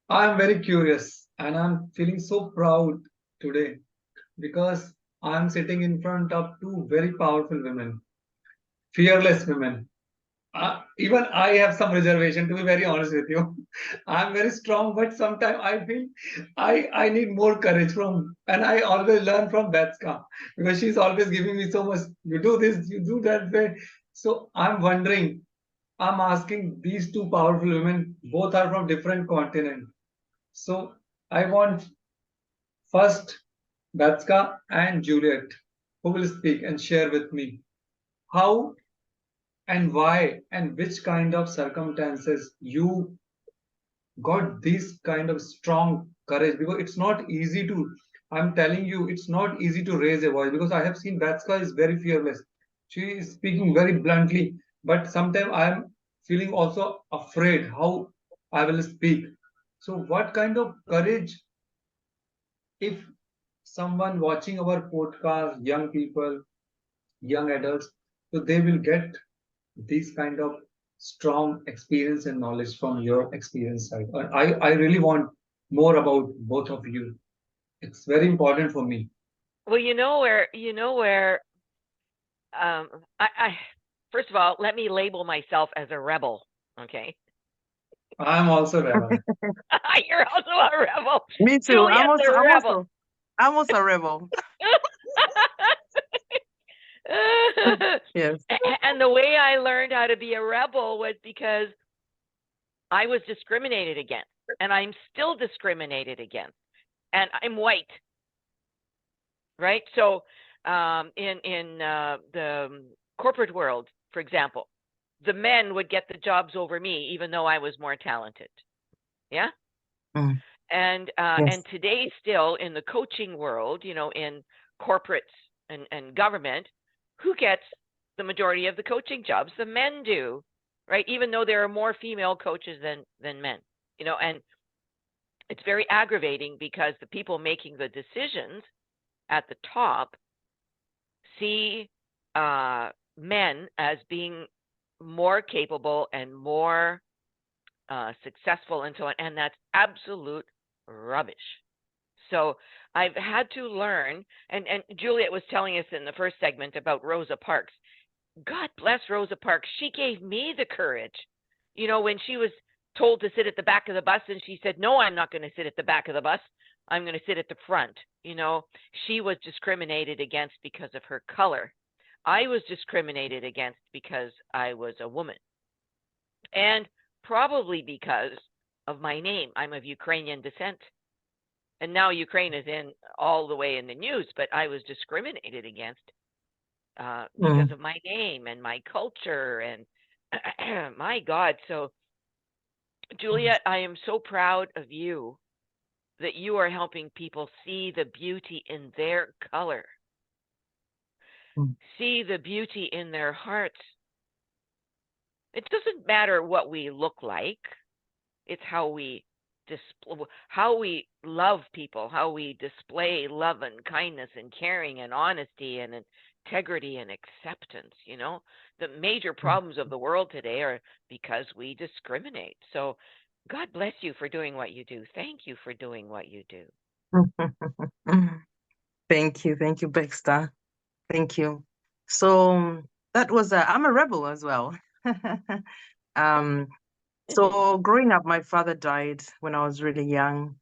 I'm very curious and I'm feeling so proud today because I'm sitting in front of two very powerful women, fearless women. Even I have some reservation, to be very honest with you. I'm very strong, but sometimes I feel I need more courage from, and I always learn from Betska because she's always giving me so much. You do this, you do that way. So I'm wondering, I'm asking these two powerful women, both are from different continents. So I want first Betska and Juliet, who will speak and share with me how and why and which kind of circumstances you got this kind of strong courage, because it's not easy to, I'm telling you, it's not easy to raise a voice, because I have seen Batska is very fearless. She is speaking very bluntly, but sometimes I am feeling also afraid how I will speak. So what kind of courage, if someone watching our podcast, young people, young adults, so they will get this kind of strong experience and knowledge from your experience side. And I really want more about both of you. It's very important for me. Well, um, I first of all, let me label myself as a rebel. Okay. I'm also rebel. You're also a rebel. Me too. Juliet's a rebel. I'm also a rebel. Yes. And the way I learned how to be a rebel was because I was discriminated against, and I'm still discriminated against, and I'm white, right? So, in the corporate world, for example, the men would get the jobs over me, even though I was more talented. Yeah. Mm. And Yes. today, still in the coaching world, in corporate and government, who gets the majority of the coaching jobs? The men do, right? Even though there are more female coaches than men, and it's very aggravating because the people making the decisions at the top see men as being more capable and more successful and so on, and that's absolute rubbish. So I've had to learn, and Juliet was telling us in the first segment about Rosa Parks. God bless Rosa Parks. She gave me the courage. When she was told to sit at the back of the bus and she said, "No, I'm not going to sit at the back of the bus. I'm going to sit at the front." She was discriminated against because of her color. I was discriminated against because I was a woman. And probably because of my name. I'm of Ukrainian descent. And now Ukraine is in all the way in the news, but I was discriminated against because Mm. of my name and my culture. And my God. So, Juliet, I am so proud of you that you are helping people see the beauty in their color, Mm. see the beauty in their hearts. It doesn't matter what we look like. It's how we love people, how we display love and kindness and caring and honesty and integrity and acceptance. The major problems of the world today are because we discriminate. So God bless you for doing what you do. Thank you for doing what you do. Thank you, Baxter. Thank you. So that was I'm a rebel as well. um, so growing up, my father died when I was really young.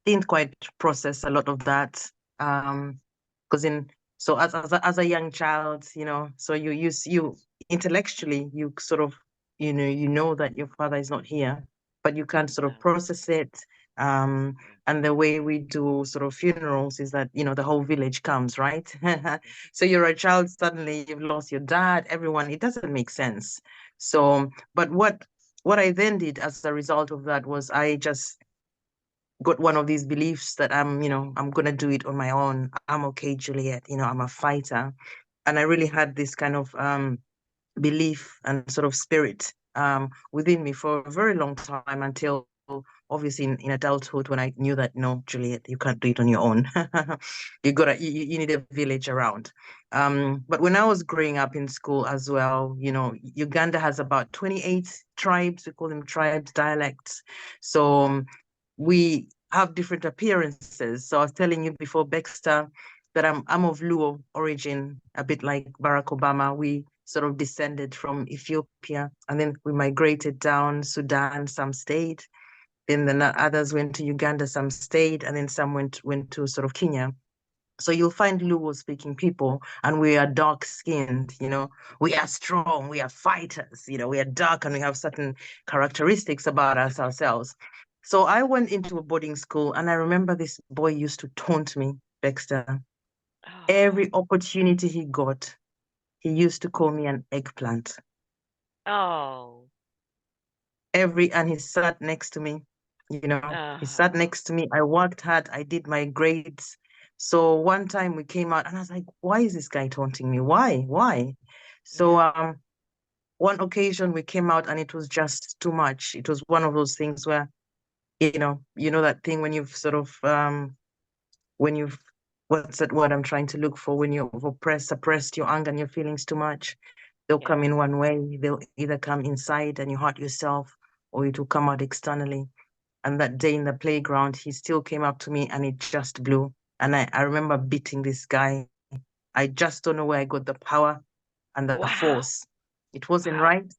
Didn't quite process a lot of that. Because in so as a young child, so you intellectually you sort of you know that your father is not here, but you can't sort of process it. Um, and the way we do sort of funerals is that the whole village comes, right? So you're a child, suddenly you've lost your dad, everyone. It doesn't make sense. So, but what I then did as a result of that was I just got one of these beliefs that I'm gonna do it on my own. I'm okay, Juliet. I'm a fighter, and I really had this kind of belief and sort of spirit within me for a very long time until obviously in adulthood when I knew that no, Juliet, you can't do it on your own. You need a village around. But when I was growing up in school as well, Uganda has about 28 tribes. We call them tribes, dialects. So we have different appearances. So I was telling you before, Baxter, that I'm of Luo origin, a bit like Barack Obama. We sort of descended from Ethiopia, and then we migrated down Sudan, some stayed. Then the others went to Uganda, some stayed, and then some went to sort of Kenya. So you'll find Luo speaking people, and we are dark skinned, we are strong, we are fighters, we are dark, and we have certain characteristics about us ourselves. So I went into a boarding school, and I remember this boy used to taunt me, Baxter. Oh, Every opportunity he got, he used to call me an eggplant. oh, And he sat next to me, he sat next to me. I worked hard, I did my grades. So one time we came out and I was like, why is this guy taunting me? Why? So yeah, one occasion we came out and it was just too much. It was one of those things where, that thing when you've sort of when you've what's that word I'm trying to look for, when you've suppressed your anger and your feelings too much. They'll come yeah. in one way, they'll either come inside and you hurt yourself, or it will come out externally. And that day in the playground, he still came up to me and it just blew. And I remember beating this guy. I just don't know where I got the power and the Wow, force. It wasn't wow. right,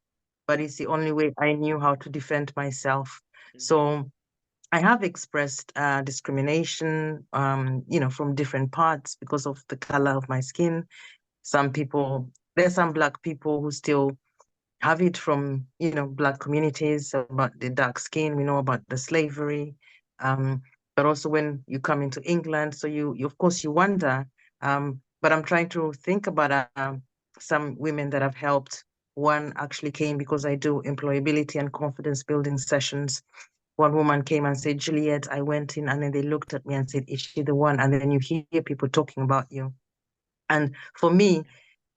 but it's the only way I knew how to defend myself. Hmm. So I have expressed discrimination, from different parts because of the color of my skin. There's some Black people who still have it from, Black communities about the dark skin, we know about the slavery. But also when you come into England, so you of course you wonder, but I'm trying to think about some women that I've helped. One actually came because I do employability and confidence building sessions. One woman came and said, Juliet, I went in, and then they looked at me and said, is she the one? And then you hear people talking about you. And for me,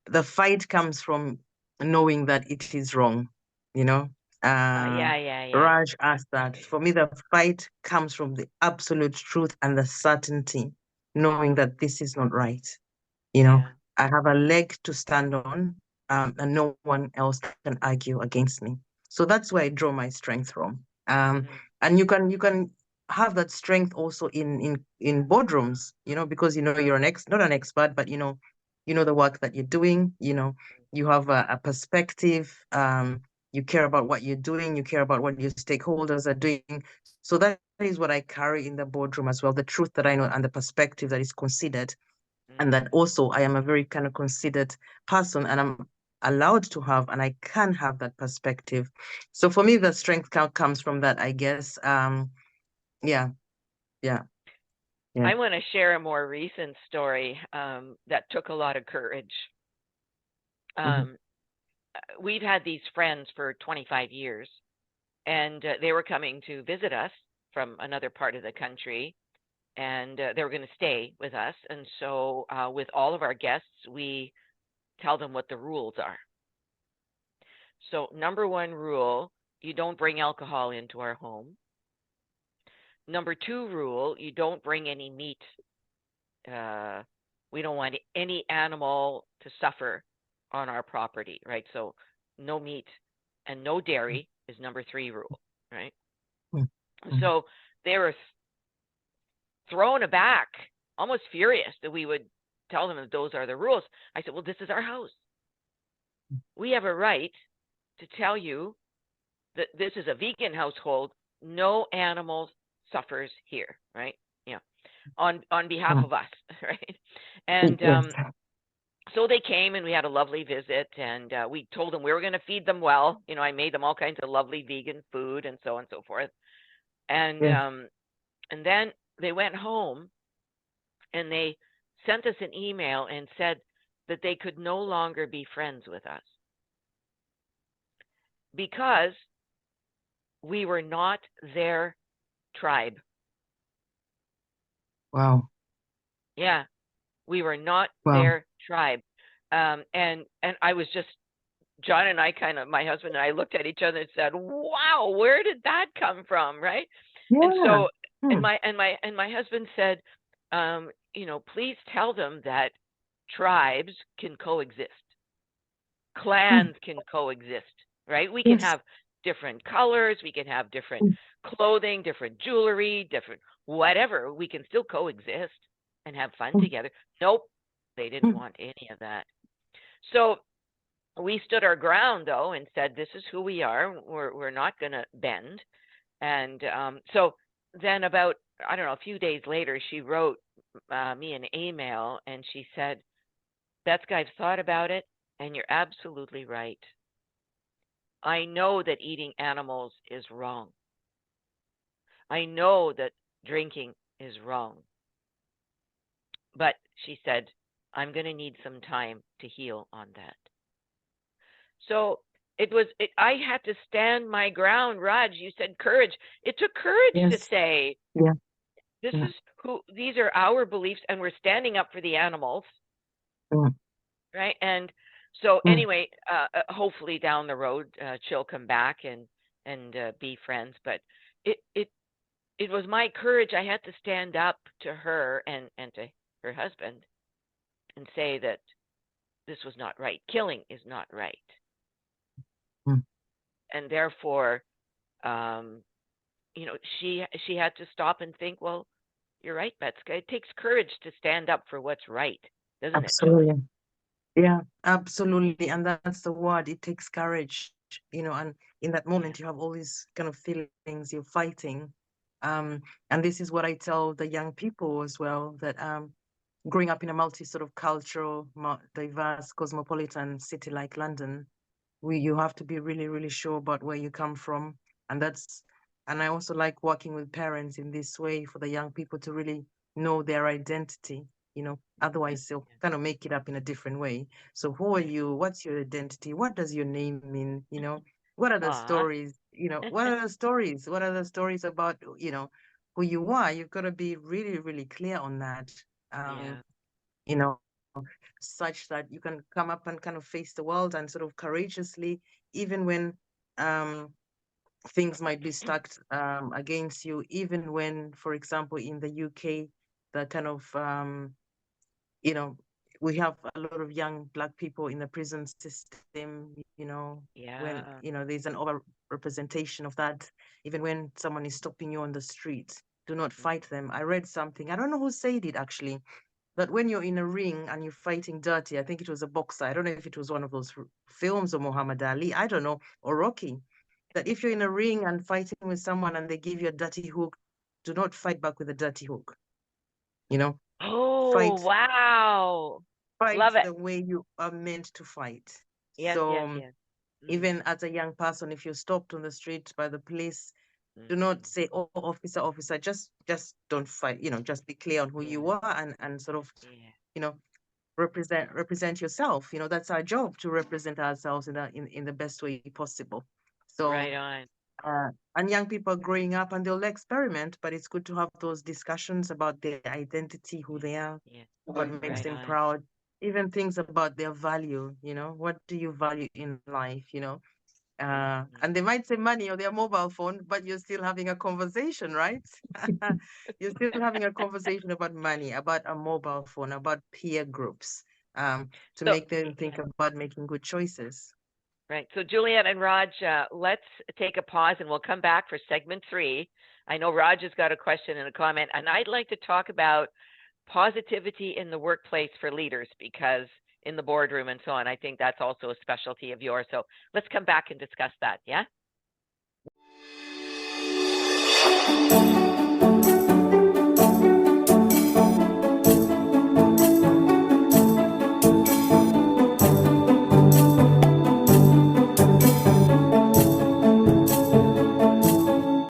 the fight comes from knowing that it is wrong, you know. Yeah, yeah, yeah, Raj asked that. For me, the fight comes from the absolute truth and the certainty, knowing that this is not right. You know, yeah. I have a leg to stand on, and no one else can argue against me. So that's where I draw my strength from. Mm, And you can have that strength also in boardrooms, because you're not an expert, but you know the work that you're doing. You have a perspective. You care about what you're doing. You care about what your stakeholders are doing. So that is what I carry in the boardroom as well: the truth that I know and the perspective that is considered, and that mm, also I am a very kind of considered person, and I'm allowed to have, and I can have that perspective. So for me, the strength comes from that, I guess. Yeah, yeah, yeah. I want to share a more recent story that took a lot of courage. Hmm. Um, we've had these friends for 25 years, and they were coming to visit us from another part of the country, and they were going to stay with us. And so, with all of our guests, we tell them what the rules are. So, number one rule, you don't bring alcohol into our home. Number two rule, you don't bring any meat. Uh, we don't want any animal to suffer on our property, right? So, no meat and no dairy is number three rule, right? Hmm. So, they were thrown aback, almost furious that we would tell them that those are the rules. I said, well, this is our house. We have a right to tell you that this is a vegan household. No animal suffers here, right? Yeah, on behalf Hmm. of us, right? And Yes. so they came and we had a lovely visit, and we told them we were going to feed them well. I made them all kinds of lovely vegan food and so on and so forth. Yes. And then they went home and they sent us an email and said that they could no longer be friends with us because we were not their tribe. Wow. Yeah, we were not Wow. their tribe. And I was just, John and I kind of, my husband and I looked at each other and said, "Wow, where did that come from?" Right? And Yeah. so, and Hmm. my husband said, please tell them that tribes can coexist, Hmm. clans can coexist, right? We can Yes. have different colors, we can have different clothing, different jewelry, different whatever. We can still coexist and have fun together. Nope, they didn't want any of that. So we stood our ground, though, and said, this is who we are. We're not going to bend. And so then about, I don't know, a few days later, she wrote me an email, and she said, Betska, I've thought about it, and you're absolutely right. I know that eating animals is wrong. I know that drinking is wrong. But she said, I'm going to need some time to heal on that. So I had to stand my ground. Raj, you said courage. It took courage to Yes. say, Yeah. this is these are our beliefs, and we're standing up for the animals. Right. And so anyway, hopefully down the road, she'll come back and be friends. But it was my courage. I had to stand up to her and to her husband and say that this was not right. Killing is not right. And therefore, she had to stop and think, well, you're right, Betska. It takes courage to stand up for what's right, doesn't it, Julie? Absolutely. Yeah, absolutely. And that's the word. It takes courage, and in that moment you have all these kind of feelings, you're fighting. And this is what I tell the young people as well, that growing up in a multi sort of cultural, diverse, cosmopolitan city like London, you have to be really, really sure about where you come from. And I also like working with parents in this way for the young people to really know their identity. Otherwise they'll kind of make it up in a different way. So who are you? What's your identity? What does your name mean? What are the stories? What are the stories? What are the stories about, who you are? You've got to be really, really clear on that. You know, such that you can come up and kind of face the world and sort of courageously, even when things might be stacked against you, even when, for example, in the UK, the kind of we have a lot of young Black people in the prison system, when, there's an over-representation of that. Even when someone is stopping you on the street, do not fight them. I read something, I don't know who said it actually, that when you're in a ring and you're fighting dirty, I think it was a boxer, I don't know if it was one of those films or Muhammad Ali, I don't know, or Rocky, that if you're in a ring and fighting with someone and they give you a dirty hook, do not fight back with a dirty hook. Oh, Fight wow. Love it. the way you are meant to fight. Yes, So yes. even as a young person, if you're stopped on the street by the police, do not say, oh, officer, just don't fight, just be clear on who you are and sort of, represent yourself. That's our job, to represent ourselves in the best way possible. So right on. And young people are growing up and they'll experiment, but it's good to have those discussions about their identity, who they are, what makes them proud, even things about their value, what do you value in life, and they might say money or their mobile phone, but you're still having a conversation, right? You're still having a conversation about money, about a mobile phone, about peer groups, to make them think about making good choices. Right. So Juliet and Raj, let's take a pause and we'll come back for segment 3. I know Raj has got a question and a comment, and I'd like to talk about positivity in the workplace for leaders, because in the boardroom and so on, I think that's also a specialty of yours. So let's come back and discuss that. Yeah.